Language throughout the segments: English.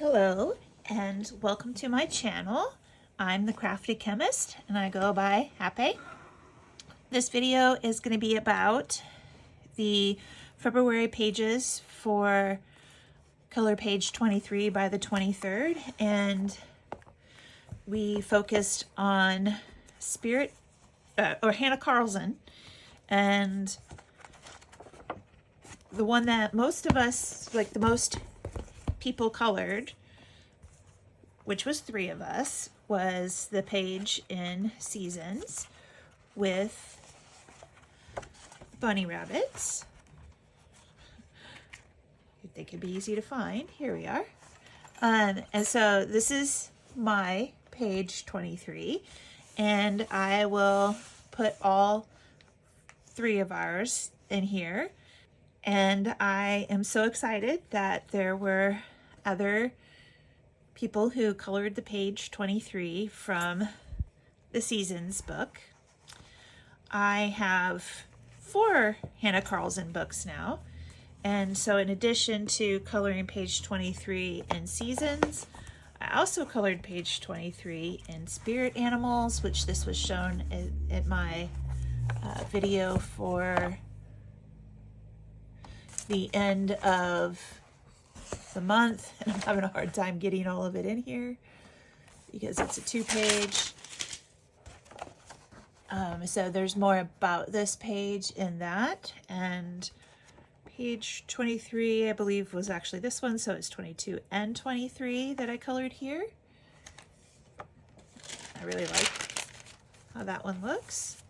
Hello and welcome to my channel. I'm the Crafty Chemist and I go by Happy. This video is going to be about the February pages for color page 23 by the 23rd, and we focused on Hanna Karlzon, and the one that most of us, like the most people colored, which was 3 of us, was the page in Seasons with bunny rabbits. They could be easy to find. Here we are. And so this is my page 23, and I will put all 3 of ours in here. And I am so excited that there were other people who colored the page 23 from the Seasons book. I have 4 Hanna Karlzon books now. And so in addition to coloring page 23 in Seasons, I also colored page 23 in Spirit Animals, which this was shown at my video for the end of the month, and I'm having a hard time getting all of it in here because it's a 2-page. So there's more about this page in that, and page 23 I believe was actually this one, so it's 22 and 23 that I colored here. I really like how that one looks,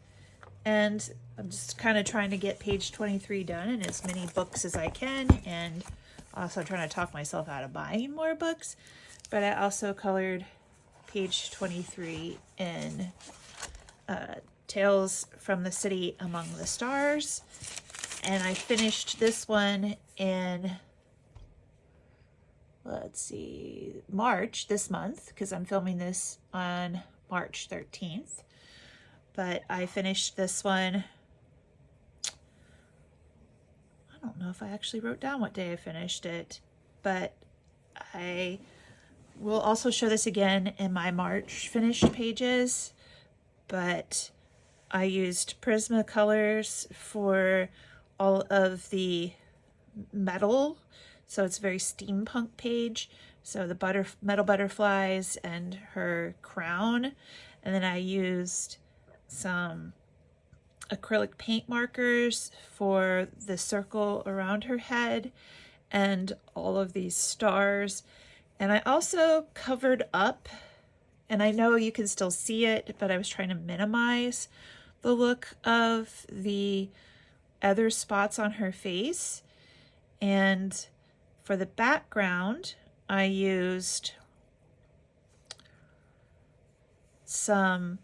and I'm just kind of trying to get page 23 done in as many books as I can, and also trying to talk myself out of buying more books. But I also colored page 23 in Tales from the City Among the Stars, and I finished this one in, let's see, March this month, because I'm filming this on March 13th. But I finished this one, I don't know if I actually wrote down what day I finished it, but I will also show this again in my March finished pages. But I used Prismacolors for all of the metal, so it's a very steampunk page. So the metal butterflies and her crown, and then I used some acrylic paint markers for the circle around her head and all of these stars. And I also covered up, and I know you can still see it, but I was trying to minimize the look of the other spots on her face. And for the background, I used some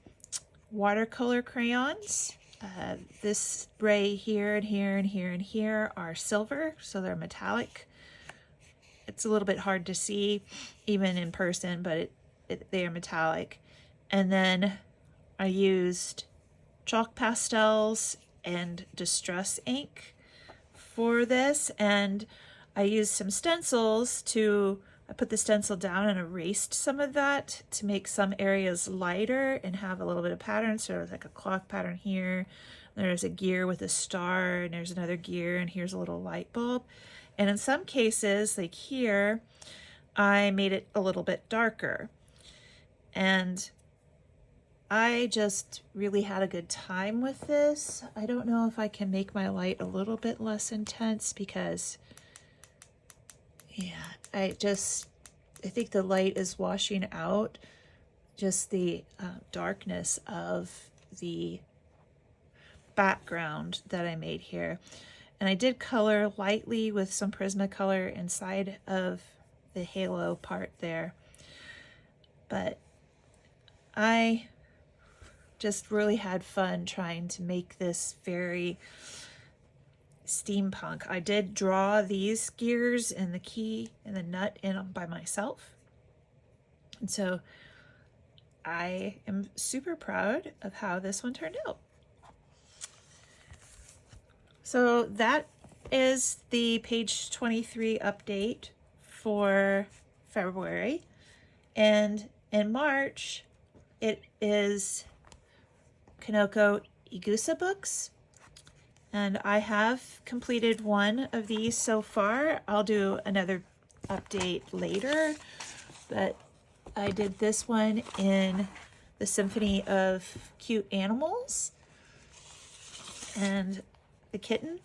watercolor crayons. This spray here and here and here and here are silver, so they're metallic. It's a little bit hard to see even in person, but they are metallic. And then I used chalk pastels and distress ink for this, and I used some stencils I put the stencil down and erased some of that to make some areas lighter and have a little bit of pattern. So there's like a clock pattern here, there's a gear with a star, and there's another gear, and here's a little light bulb. And in some cases, like here, I made it a little bit darker. And I just really had a good time with this. I don't know if I can make my light a little bit less intense, because yeah, I think the light is washing out just the darkness of the background that I made here. And I did color lightly with some Prismacolor inside of the halo part there. But I just really had fun trying to make this very steampunk. I did draw these gears and the key and the nut in by myself, and so I am super proud of how this one turned out. So that is the page 23 update for February. And in March, it is Kanoko Egusa books. And I have completed one of these so far. I'll do another update later, but I did this one in the Symphony of Cute Animals and the kitten.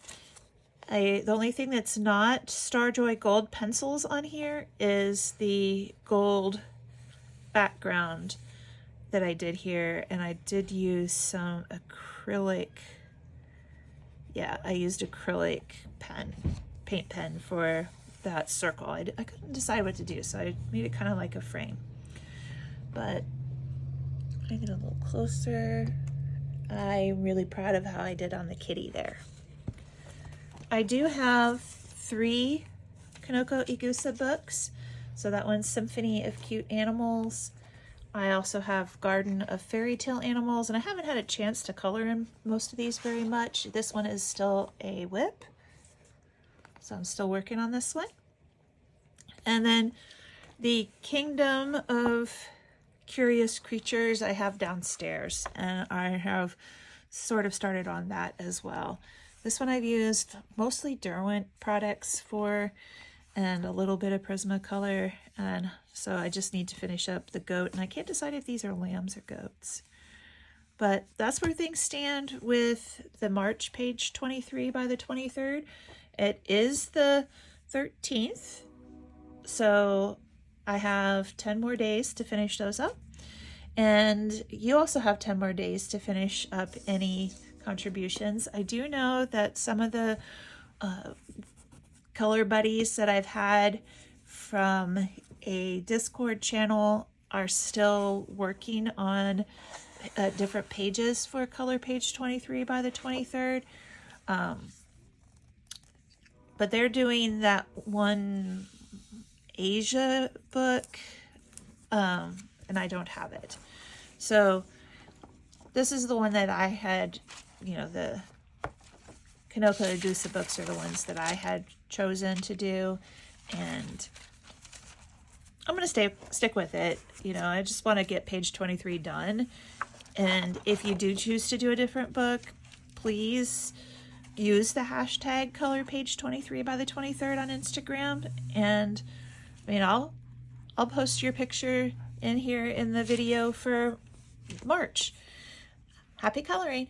The only thing that's not Starjoy gold pencils on here is the gold background that I did here, and I did use some acrylic. Yeah, I used acrylic paint pen for that circle. I couldn't decide what to do, so I made it kind of like a frame. But I get a little closer. I'm really proud of how I did on the kitty there. I do have 3 Kanoko Egusa books. So that one's Symphony of Cute Animals. I also have Garden of Fairy Tale Animals, and I haven't had a chance to color in most of these very much. This one is still a whip, so I'm still working on this one. And then the Kingdom of Curious Creatures I have downstairs, and I have sort of started on that as well. This one I've used mostly Derwent products for, and a little bit of Prismacolor, and so I just need to finish up the goat, and I can't decide if these are lambs or goats. But that's where things stand with the March page 23 by the 23rd. It is the 13th, so I have 10 more days to finish those up, and you also have 10 more days to finish up any contributions. I do know that some of the color buddies that I've had from a Discord channel are still working on different pages for color page 23 by the 23rd. But they're doing that one Asia book, and I don't have it. So this is the one that I had, you know, the Kanoko Egusa books are the ones that I had chosen to do, and I'm going to stick with it. You know, I just want to get page 23 done, and if you do choose to do a different book, please use the hashtag color page 23 by the 23rd on Instagram, and I mean, I'll post your picture in here in the video for March. Happy coloring!